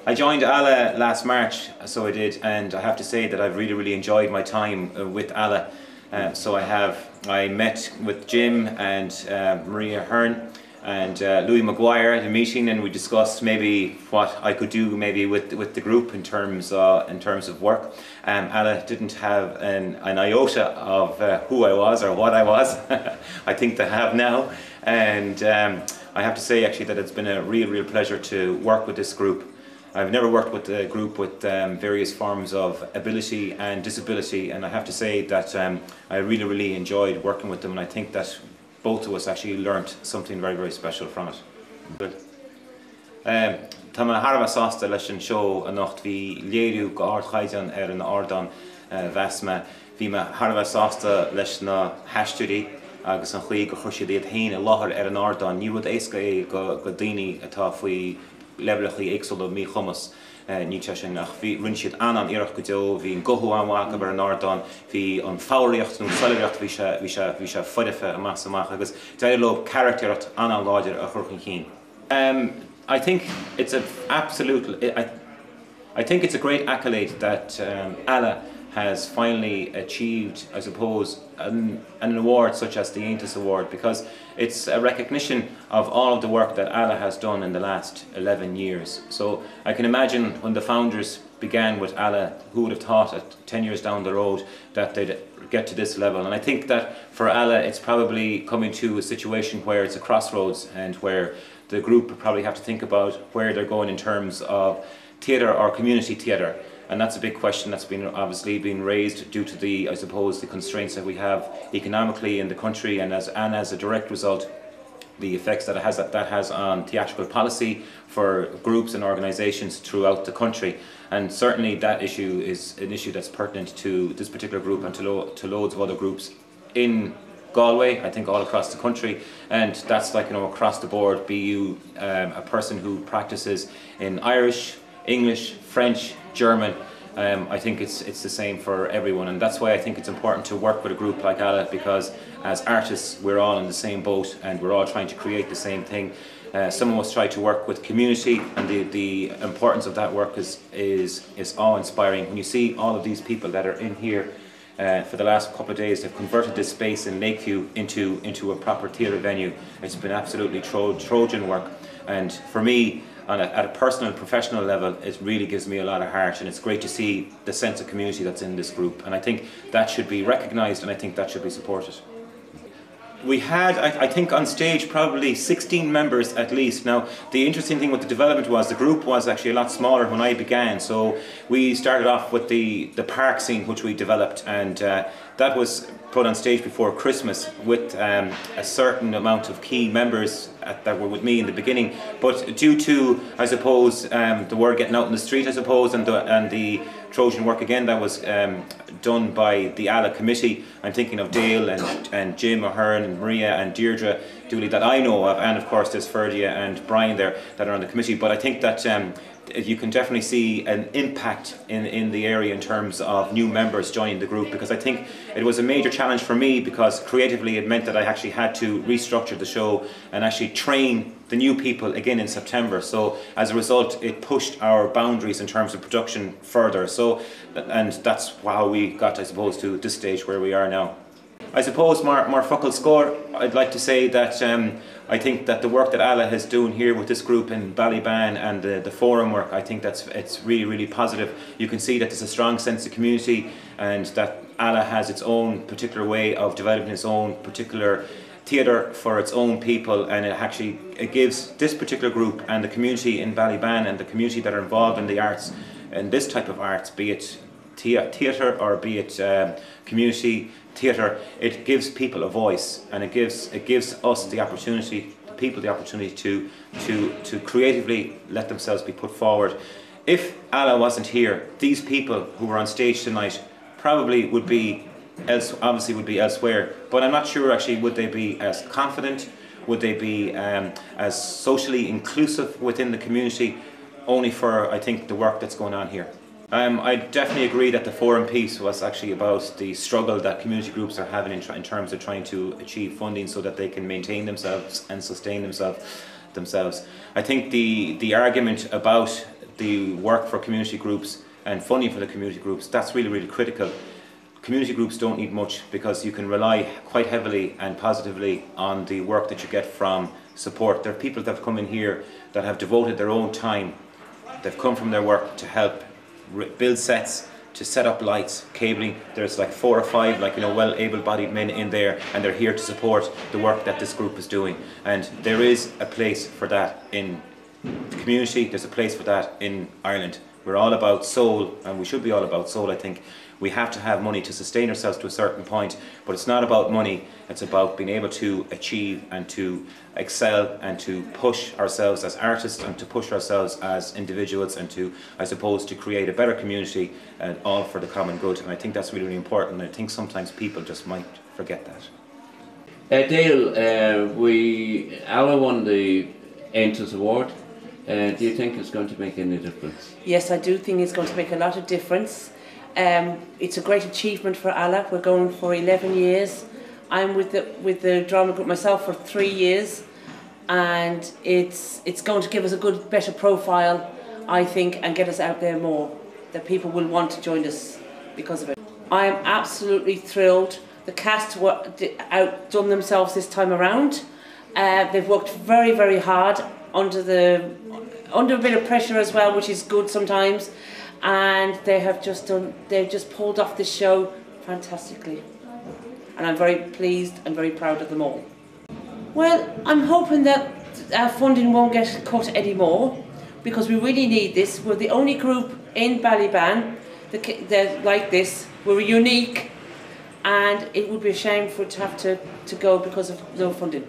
I joined ALA last March, so I did, and I have to say that I've really enjoyed my time with ALA. I met with Jim and Maria Hearn and Louis Maguire at a meeting, and we discussed maybe what I could do maybe with the group in terms of work. ALA didn't have an iota of who I was or what I was. I think they have now, and I have to say actually that it's been a real pleasure to work with this group. I've never worked with a group with various forms of ability and disability, and I have to say that I really enjoyed working with them, and I think that both of us actually learnt something very special from it. Tá me Harbh sásta leis an seo a nacht bhí léiriú go ardchaidan ar an ardan bheasma. Bhí me Harbh sásta leis na haisteoirí agus an chuí go chuirse iad hain a láthair ar an ardan. Ní rud éasca go daoine atá faoi leibreachaí éagsúla mí chumas ní te sin ach bhí rinn siad an iarracht go deo, bhí an gothú amhacha bar an ardan, bhí an fáiríocht nó soileocht bhí se foidife amach agus deireadh charactéireacht an gáidir a chur chun chin. I think it's a great accolade that ALA has finally achieved, I suppose, an award such as the Aontas Award, because it's a recognition of all of the work that ALA has done in the last 11 years. So I can imagine when the founders began with ALA, who would have thought at 10 years down the road that they'd get to this level. And I think that for ALA it's probably coming to a situation where it's a crossroads, and where the group probably have to think about where they're going in terms of theatre or community theatre. And that's a big question that's obviously been raised due to the, I suppose, the constraints that we have economically in the country, and as a direct result, the effects that has on theatrical policy for groups and organisations throughout the country. And certainly that issue is an issue that's pertinent to this particular group and to loads of other groups in Galway, I think all across the country, and that's like, you know, across the board, be you a person who practices in Irish, English, French, German. I think it's the same for everyone, and that's why I think it's important to work with a group like ALA, because as artists we're all in the same boat and we're all trying to create the same thing. Some of us try to work with community, and the importance of that work is awe-inspiring. When you see all of these people that are in here for the last couple of days, they've converted this space in Lakeview into a proper theatre venue. It's been absolutely Trojan work, and for me, at a personal and professional level, it really gives me a lot of heart, and it's great to see the sense of community that's in this group, and I think that should be recognised, and I think that should be supported. We had, I think, on stage probably 16 members at least. Now, the interesting thing with the development was the group was actually a lot smaller when I began. So we started off with the park scene, which we developed, and that was put on stage before Christmas with a certain amount of key members that were with me in the beginning. But due to, I suppose, the word getting out in the street, I suppose, and the Trojan work again that was done by the ALA committee. I'm thinking of Dale and Jim Ahern and Maria and Deirdre Dooley that I know of, and of course there's Ferdia and Brian there that are on the committee. But I think that you can definitely see an impact in the area in terms of new members joining the group, because I think it was a major challenge for me, because creatively it meant that I actually had to restructure the show and actually train the new people again in September. So as a result, it pushed our boundaries in terms of production further. So, and that's how we got, I suppose, to this stage where we are now. I suppose more focal score, I'd like to say that I think that the work that ALA is doing here with this group in Ballyban and the forum work, I think it's really positive. You can see that there's a strong sense of community, and that ALA has its own particular way of developing its own particular theatre for its own people, and it gives this particular group and the community in Ballyban and the community that are involved in the arts, and this type of arts, be it theatre or be it community theatre, it gives people a voice, and it gives us the opportunity, the people the opportunity to creatively let themselves be put forward. If ALA wasn't here, these people who were on stage tonight probably would be elsewhere, but I'm not sure actually would they be as confident, would they be as socially inclusive within the community, only for, I think, the work that's going on here. I definitely agree that the forum piece was actually about the struggle that community groups are having in terms of trying to achieve funding so that they can maintain themselves and sustain themselves. I think the argument about the work for community groups and funding for the community groups, that's really, really critical. Community groups don't need much because you can rely quite heavily and positively on the work that you get from support. There are people that have come in here that have devoted their own time. They've come from their work to help build sets, to set up lights, cabling. There's like 4 or 5 well able-bodied men in there, and they're here to support the work that this group is doing. And there is a place for that in the community, there's a place for that in Ireland. We're all about soul, and we should be all about soul, I think. We have to have money to sustain ourselves to a certain point, but it's not about money, it's about being able to achieve and to excel and to push ourselves as artists and to push ourselves as individuals and to, I suppose, to create a better community and all for the common good. And I think that's really, really important, and I think sometimes people just might forget that. Dale, Ala won the Aontas Award. Do you think it's going to make any difference? Yes, I do think it's going to make a lot of difference. It's a great achievement for Ala. We're going for 11 years. I'm with the drama group myself for 3 years, and it's going to give us a better profile, I think, and get us out there more. That people will want to join us because of it. I am absolutely thrilled. The cast outdone themselves this time around. They've worked very, very hard under a bit of pressure as well, which is good sometimes. And they've just pulled off this show fantastically. And I'm very pleased and very proud of them all. Well, I'm hoping that our funding won't get cut anymore, because we really need this. We're the only group in Ballyban that like this. We're unique, and it would be a shame for it to have to go because of no funding.